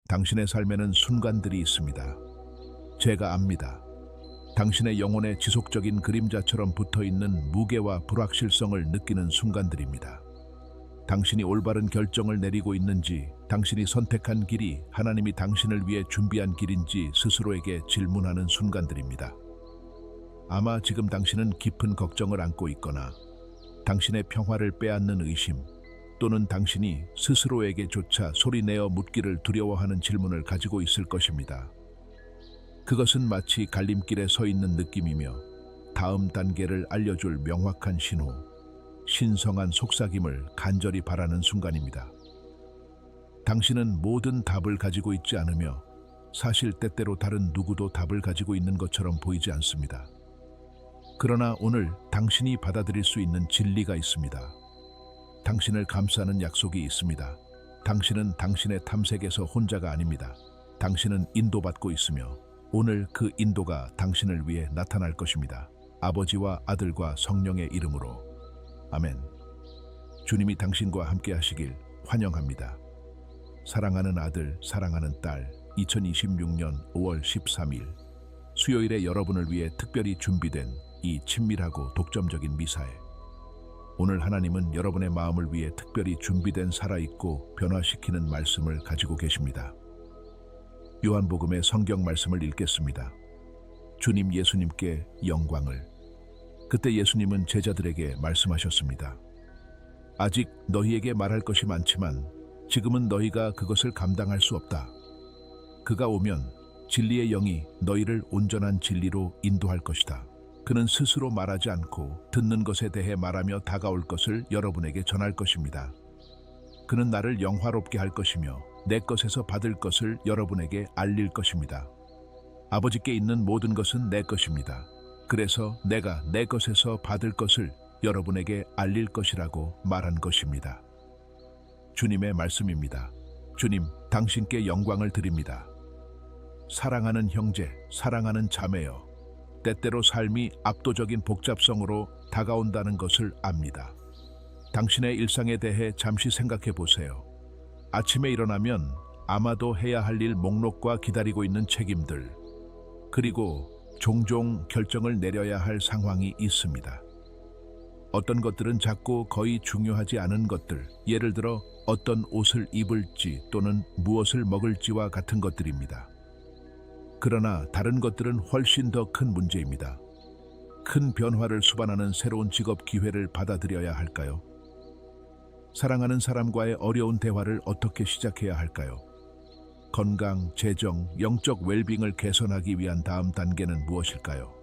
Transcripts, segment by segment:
당신의 삶에는 순간들이 있습니다. 제가 압니다. 당신의 영혼에 지속적인 그림자처럼 붙어있는 무게와 불확실성을 느끼는 순간들입니다. 당신이 올바른 결정을 내리고 있는지, 당신이 선택한 길이 하나님이 당신을 위해 준비한 길인지 스스로에게 질문하는 순간들입니다. 아마 지금 당신은 깊은 걱정을 안고 있거나 당신의 평화를 빼앗는 의심, 또는 당신이 스스로에게조차 소리내어 묻기를 두려워하는 질문을 가지고 있을 것입니다. 그것은 마치 갈림길에 서 있는 느낌이며 다음 단계를 알려줄 명확한 신호, 신성한 속삭임을 간절히 바라는 순간입니다. 당신은 모든 답을 가지고 있지 않으며 사실 때때로 다른 누구도 답을 가지고 있는 것처럼 보이지 않습니다. 그러나 오늘 당신이 받아들일 수 있는 진리가 있습니다. 당신을 감싸는 약속이 있습니다. 당신은 당신의 탐색에서 혼자가 아닙니다. 당신은 인도받고 있으며 오늘 그 인도가 당신을 위해 나타날 것입니다. 아버지와 아들과 성령의 이름으로 아멘. 주님이 당신과 함께 하시길 환영합니다. 사랑하는 아들, 사랑하는 딸, 2026년 5월 13일 수요일에 여러분을 위해 특별히 준비된 이 친밀하고 독점적인 미사에, 오늘 하나님은 여러분의 마음을 위해 특별히 준비된 살아있고 변화시키는 말씀을 가지고 계십니다. 요한복음의 성경 말씀을 읽겠습니다. 주님 예수님께 영광을. 그때 예수님은 제자들에게 말씀하셨습니다. 아직 너희에게 말할 것이 많지만 지금은 너희가 그것을 감당할 수 없다. 그가 오면 진리의 영이 너희를 온전한 진리로 인도할 것이다. 그는 스스로 말하지 않고 듣는 것에 대해 말하며 다가올 것을 여러분에게 전할 것입니다. 그는 나를 영화롭게 할 것이며 내 것에서 받을 것을 여러분에게 알릴 것입니다. 아버지께 있는 모든 것은 내 것입니다. 그래서 내가 내 것에서 받을 것을 여러분에게 알릴 것이라고 말한 것입니다. 주님의 말씀입니다. 주님, 당신께 영광을 드립니다. 사랑하는 형제, 사랑하는 자매여, 때때로 삶이 압도적인 복잡성으로 다가온다는 것을 압니다. 당신의 일상에 대해 잠시 생각해 보세요. 아침에 일어나면 아마도 해야 할 일 목록과 기다리고 있는 책임들, 그리고 종종 결정을 내려야 할 상황이 있습니다. 어떤 것들은 작고 거의 중요하지 않은 것들, 예를 들어 어떤 옷을 입을지 또는 무엇을 먹을지와 같은 것들입니다. 그러나 다른 것들은 훨씬 더 큰 문제입니다. 큰 변화를 수반하는 새로운 직업 기회를 받아들여야 할까요? 사랑하는 사람과의 어려운 대화를 어떻게 시작해야 할까요? 건강, 재정, 영적 웰빙을 개선하기 위한 다음 단계는 무엇일까요?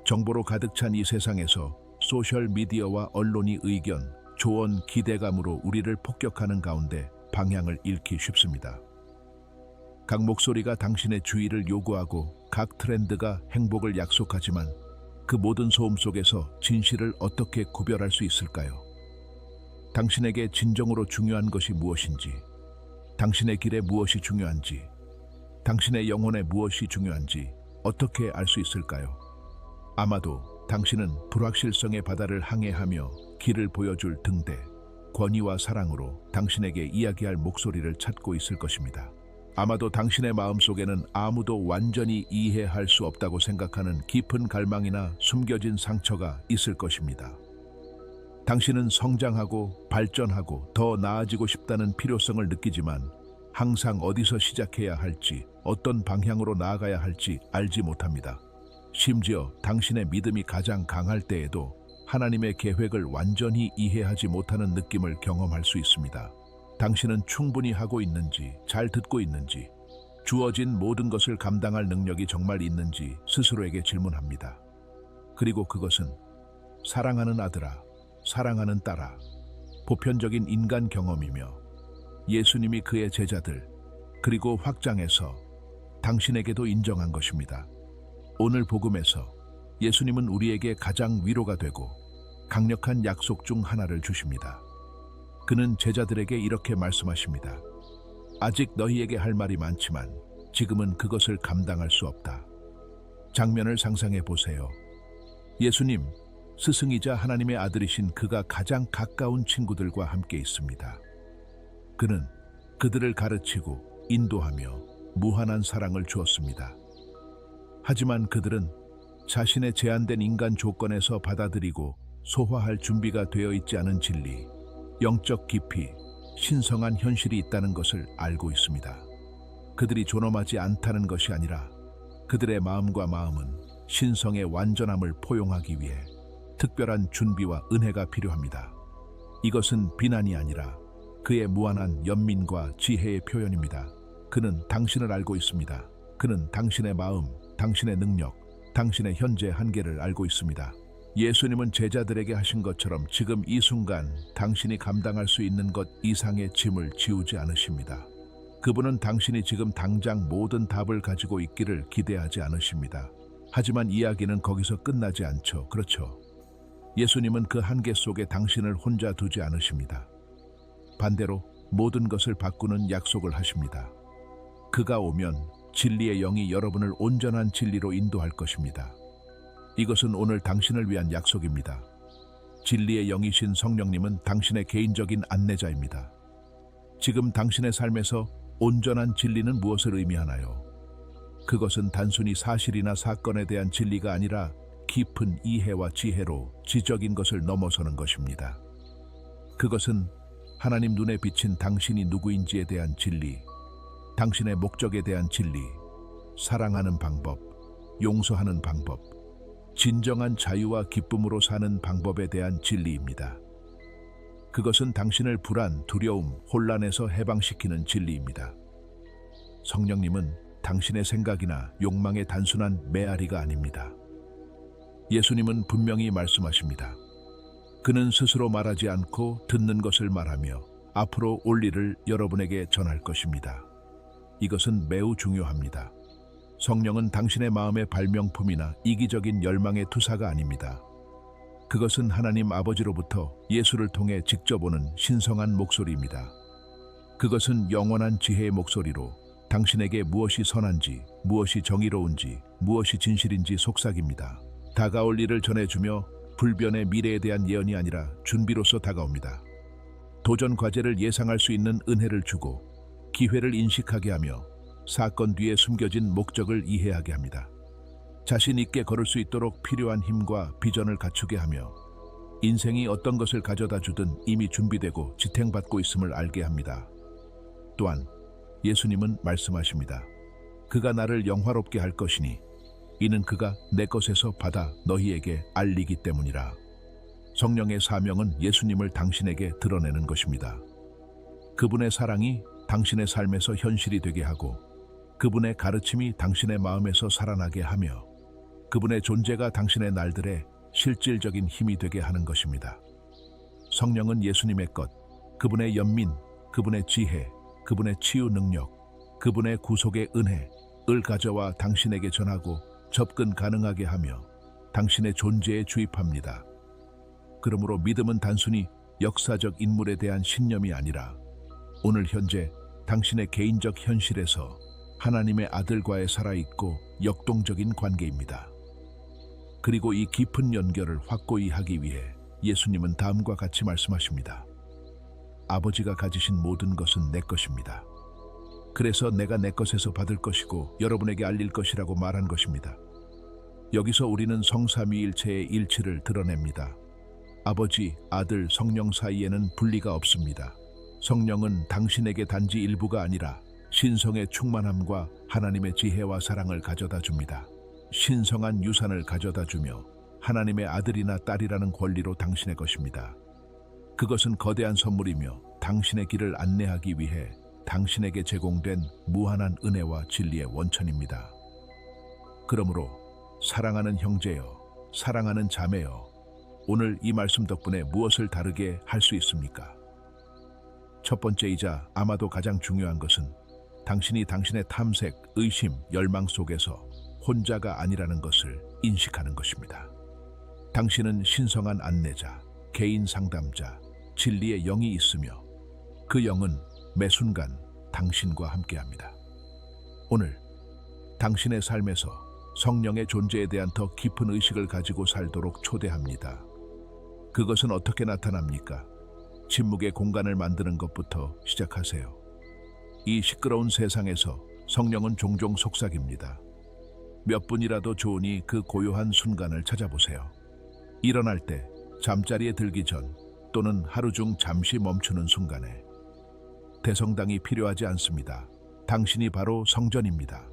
정보로 가득 찬 이 세상에서 소셜미디어와 언론이 의견, 조언, 기대감으로 우리를 폭격하는 가운데 방향을 잃기 쉽습니다. 각 목소리가 당신의 주의를 요구하고 각 트렌드가 행복을 약속하지만 그 모든 소음 속에서 진실을 어떻게 구별할 수 있을까요? 당신에게 진정으로 중요한 것이 무엇인지, 당신의 길에 무엇이 중요한지, 당신의 영혼에 무엇이 중요한지 어떻게 알 수 있을까요? 아마도 당신은 불확실성의 바다를 항해하며 길을 보여줄 등대, 권위와 사랑으로 당신에게 이야기할 목소리를 찾고 있을 것입니다. 아마도 당신의 마음속에는 아무도 완전히 이해할 수 없다고 생각하는 깊은 갈망이나 숨겨진 상처가 있을 것입니다. 당신은 성장하고 발전하고 더 나아지고 싶다는 필요성을 느끼지만 항상 어디서 시작해야 할지, 어떤 방향으로 나아가야 할지 알지 못합니다. 심지어 당신의 믿음이 가장 강할 때에도 하나님의 계획을 완전히 이해하지 못하는 느낌을 경험할 수 있습니다. 당신은 충분히 하고 있는지, 잘 듣고 있는지, 주어진 모든 것을 감당할 능력이 정말 있는지 스스로에게 질문합니다. 그리고 그것은 사랑하는 아들아, 사랑하는 딸아, 보편적인 인간 경험이며 예수님이 그의 제자들, 그리고 확장해서 당신에게도 인정한 것입니다. 오늘 복음에서 예수님은 우리에게 가장 위로가 되고 강력한 약속 중 하나를 주십니다. 그는 제자들에게 이렇게 말씀하십니다. 아직 너희에게 할 말이 많지만 지금은 그것을 감당할 수 없다. 장면을 상상해 보세요. 예수님, 스승이자 하나님의 아들이신 그가 가장 가까운 친구들과 함께 있습니다. 그는 그들을 가르치고 인도하며 무한한 사랑을 주었습니다. 하지만 그들은 자신의 제한된 인간 조건에서 받아들이고 소화할 준비가 되어 있지 않은 진리, 영적 깊이, 신성한 현실이 있다는 것을 알고 있습니다. 그들이 존엄하지 않다는 것이 아니라 그들의 마음과 마음은 신성의 완전함을 포용하기 위해 특별한 준비와 은혜가 필요합니다. 이것은 비난이 아니라 그의 무한한 연민과 지혜의 표현입니다. 그는 당신을 알고 있습니다. 그는 당신의 마음, 당신의 능력, 당신의 현재 한계를 알고 있습니다. 예수님은 제자들에게 하신 것처럼 지금 이 순간 당신이 감당할 수 있는 것 이상의 짐을 지우지 않으십니다. 그분은 당신이 지금 당장 모든 답을 가지고 있기를 기대하지 않으십니다. 하지만 이야기는 거기서 끝나지 않죠. 그렇죠? 예수님은 그 한계 속에 당신을 혼자 두지 않으십니다. 반대로 모든 것을 바꾸는 약속을 하십니다. 그가 오면 진리의 영이 여러분을 온전한 진리로 인도할 것입니다. 이것은 오늘 당신을 위한 약속입니다. 진리의 영이신 성령님은 당신의 개인적인 안내자입니다. 지금 당신의 삶에서 온전한 진리는 무엇을 의미하나요? 그것은 단순히 사실이나 사건에 대한 진리가 아니라 깊은 이해와 지혜로 지적인 것을 넘어서는 것입니다. 그것은 하나님 눈에 비친 당신이 누구인지에 대한 진리, 당신의 목적에 대한 진리, 사랑하는 방법, 용서하는 방법, 진정한 자유와 기쁨으로 사는 방법에 대한 진리입니다. 그것은 당신을 불안, 두려움, 혼란에서 해방시키는 진리입니다. 성령님은 당신의 생각이나 욕망의 단순한 메아리가 아닙니다. 예수님은 분명히 말씀하십니다. 그는 스스로 말하지 않고 듣는 것을 말하며 앞으로 올 일을 여러분에게 전할 것입니다. 이것은 매우 중요합니다. 성령은 당신의 마음의 발명품이나 이기적인 열망의 투사가 아닙니다. 그것은 하나님 아버지로부터 예수를 통해 직접 오는 신성한 목소리입니다. 그것은 영원한 지혜의 목소리로 당신에게 무엇이 선한지, 무엇이 정의로운지, 무엇이 진실인지 속삭입니다. 다가올 일을 전해주며 불변의 미래에 대한 예언이 아니라 준비로서 다가옵니다. 도전 과제를 예상할 수 있는 은혜를 주고 기회를 인식하게 하며 사건 뒤에 숨겨진 목적을 이해하게 합니다. 자신 있게 걸을 수 있도록 필요한 힘과 비전을 갖추게 하며 인생이 어떤 것을 가져다 주든 이미 준비되고 지탱받고 있음을 알게 합니다. 또한 예수님은 말씀하십니다. 그가 나를 영화롭게 할 것이니 이는 그가 내 것에서 받아 너희에게 알리기 때문이라. 성령의 사명은 예수님을 당신에게 드러내는 것입니다. 그분의 사랑이 당신의 삶에서 현실이 되게 하고 그분의 가르침이 당신의 마음에서 살아나게 하며 그분의 존재가 당신의 날들의 실질적인 힘이 되게 하는 것입니다. 성령은 예수님의 것, 그분의 연민, 그분의 지혜, 그분의 치유 능력, 그분의 구속의 은혜를 가져와 당신에게 전하고 접근 가능하게 하며 당신의 존재에 주입합니다. 그러므로 믿음은 단순히 역사적 인물에 대한 신념이 아니라 오늘 현재 당신의 개인적 현실에서 하나님의 아들과의 살아있고 역동적인 관계입니다. 그리고 이 깊은 연결을 확고히 하기 위해 예수님은 다음과 같이 말씀하십니다. 아버지가 가지신 모든 것은 내 것입니다. 그래서 내가 내 것에서 받을 것이고 여러분에게 알릴 것이라고 말한 것입니다. 여기서 우리는 성삼위일체의 일치를 드러냅니다. 아버지, 아들, 성령 사이에는 분리가 없습니다. 성령은 당신에게 단지 일부가 아니라 신성의 충만함과 하나님의 지혜와 사랑을 가져다 줍니다. 신성한 유산을 가져다 주며 하나님의 아들이나 딸이라는 권리로 당신의 것입니다. 그것은 거대한 선물이며 당신의 길을 안내하기 위해 당신에게 제공된 무한한 은혜와 진리의 원천입니다. 그러므로 사랑하는 형제여, 사랑하는 자매여, 오늘 이 말씀 덕분에 무엇을 다르게 할 수 있습니까? 첫 번째이자 아마도 가장 중요한 것은 당신이 당신의 탐색, 의심, 열망 속에서 혼자가 아니라는 것을 인식하는 것입니다. 당신은 신성한 안내자, 개인 상담자, 진리의 영이 있으며 그 영은 매 순간 당신과 함께합니다. 오늘 당신의 삶에서 성령의 존재에 대한 더 깊은 의식을 가지고 살도록 초대합니다. 그것은 어떻게 나타납니까? 침묵의 공간을 만드는 것부터 시작하세요. 이 시끄러운 세상에서 성령은 종종 속삭입니다. 몇 분이라도 좋으니 그 고요한 순간을 찾아보세요. 일어날 때, 잠자리에 들기 전, 또는 하루 중 잠시 멈추는 순간에. 대성당이 필요하지 않습니다. 당신이 바로 성전입니다.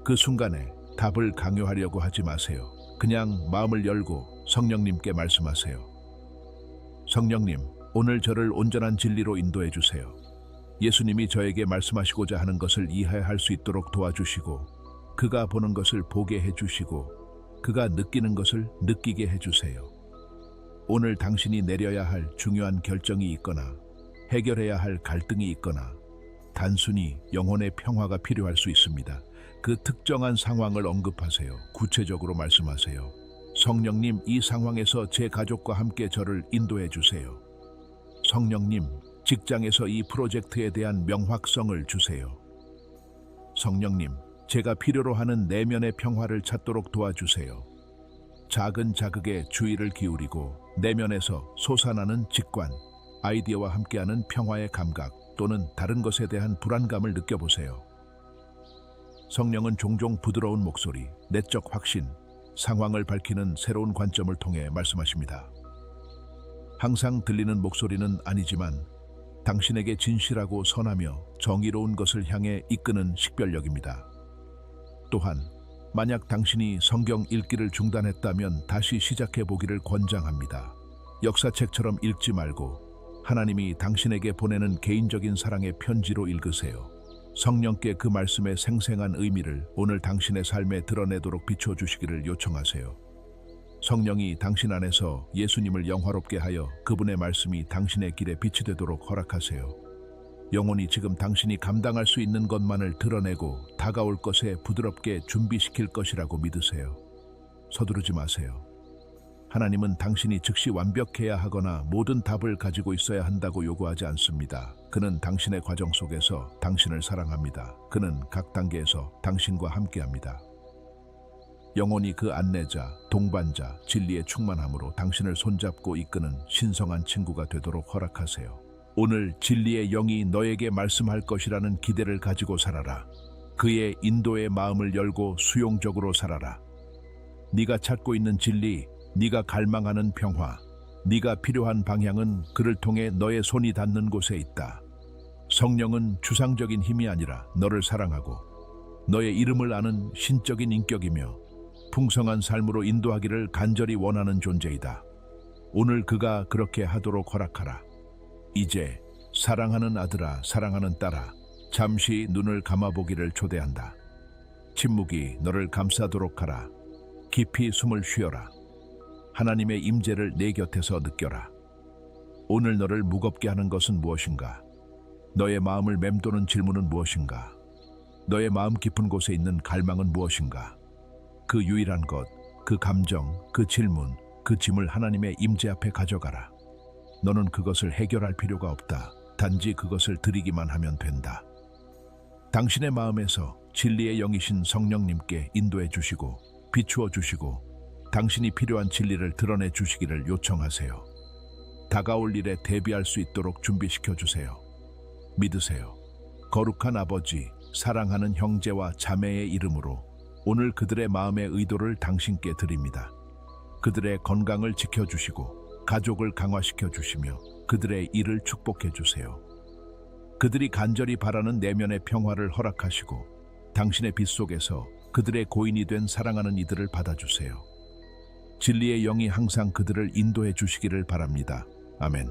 그 순간에 답을 강요하려고 하지 마세요. 그냥 마음을 열고 성령님께 말씀하세요. 성령님, 오늘 저를 온전한 진리로 인도해 주세요. 예수님이 저에게 말씀하시고자 하는 것을 이해할 수 있도록 도와주시고, 그가 보는 것을 보게 해주시고, 그가 느끼는 것을 느끼게 해주세요. 오늘 당신이 내려야 할 중요한 결정이 있거나 해결해야 할 갈등이 있거나 단순히 영혼의 평화가 필요할 수 있습니다. 그 특정한 상황을 언급하세요. 구체적으로 말씀하세요. 성령님, 이 상황에서 제 가족과 함께 저를 인도해 주세요. 성령님, 직장에서 이 프로젝트에 대한 명확성을 주세요. 성령님, 제가 필요로 하는 내면의 평화를 찾도록 도와주세요. 작은 자극에 주의를 기울이고 내면에서 솟아나는 직관, 아이디어와 함께하는 평화의 감각 또는 다른 것에 대한 불안감을 느껴보세요. 성령은 종종 부드러운 목소리, 내적 확신, 상황을 밝히는 새로운 관점을 통해 말씀하십니다. 항상 들리는 목소리는 아니지만 당신에게 진실하고 선하며 정의로운 것을 향해 이끄는 식별력입니다. 또한 만약 당신이 성경 읽기를 중단했다면 다시 시작해 보기를 권장합니다. 역사책처럼 읽지 말고 하나님이 당신에게 보내는 개인적인 사랑의 편지로 읽으세요. 성령께 그 말씀의 생생한 의미를 오늘 당신의 삶에 드러내도록 비춰주시기를 요청하세요. 성령이 당신 안에서 예수님을 영화롭게 하여 그분의 말씀이 당신의 길에 빛이 되도록 허락하세요. 영혼이 지금 당신이 감당할 수 있는 것만을 드러내고 다가올 것에 부드럽게 준비시킬 것이라고 믿으세요. 서두르지 마세요. 하나님은 당신이 즉시 완벽해야 하거나 모든 답을 가지고 있어야 한다고 요구하지 않습니다. 그는 당신의 과정 속에서 당신을 사랑합니다. 그는 각 단계에서 당신과 함께합니다. 영혼이 그 안내자, 동반자, 진리의 충만함으로 당신을 손잡고 이끄는 신성한 친구가 되도록 허락하세요. 오늘 진리의 영이 너에게 말씀할 것이라는 기대를 가지고 살아라. 그의 인도의 마음을 열고 수용적으로 살아라. 네가 찾고 있는 진리, 네가 갈망하는 평화, 네가 필요한 방향은 그를 통해 너의 손이 닿는 곳에 있다. 성령은 주상적인 힘이 아니라 너를 사랑하고 너의 이름을 아는 신적인 인격이며 풍성한 삶으로 인도하기를 간절히 원하는 존재이다. 오늘 그가 그렇게 하도록 허락하라. 이제 사랑하는 아들아, 사랑하는 딸아, 잠시 눈을 감아보기를 초대한다. 침묵이 너를 감싸도록 하라. 깊이 숨을 쉬어라. 하나님의 임재를 내 곁에서 느껴라. 오늘 너를 무겁게 하는 것은 무엇인가? 너의 마음을 맴도는 질문은 무엇인가? 너의 마음 깊은 곳에 있는 갈망은 무엇인가? 그 유일한 것, 그 감정, 그 질문, 그 짐을 하나님의 임재 앞에 가져가라. 너는 그것을 해결할 필요가 없다. 단지 그것을 드리기만 하면 된다. 당신의 마음에서 진리의 영이신 성령님께 인도해 주시고 비추어 주시고 당신이 필요한 진리를 드러내 주시기를 요청하세요. 다가올 일에 대비할 수 있도록 준비시켜 주세요. 믿으세요. 거룩한 아버지, 사랑하는 형제와 자매의 이름으로 오늘 그들의 마음의 의도를 당신께 드립니다. 그들의 건강을 지켜주시고 가족을 강화시켜 주시며 그들의 일을 축복해 주세요. 그들이 간절히 바라는 내면의 평화를 허락하시고 당신의 빛 속에서 그들의 고인이 된 사랑하는 이들을 받아주세요. 진리의 영이 항상 그들을 인도해 주시기를 바랍니다. 아멘.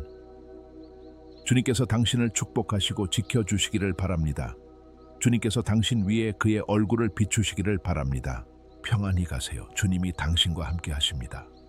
주님께서 당신을 축복하시고 지켜주시기를 바랍니다. 주님께서 당신 위에 그의 얼굴을 비추시기를 바랍니다. 평안히 가세요. 주님이 당신과 함께 하십니다.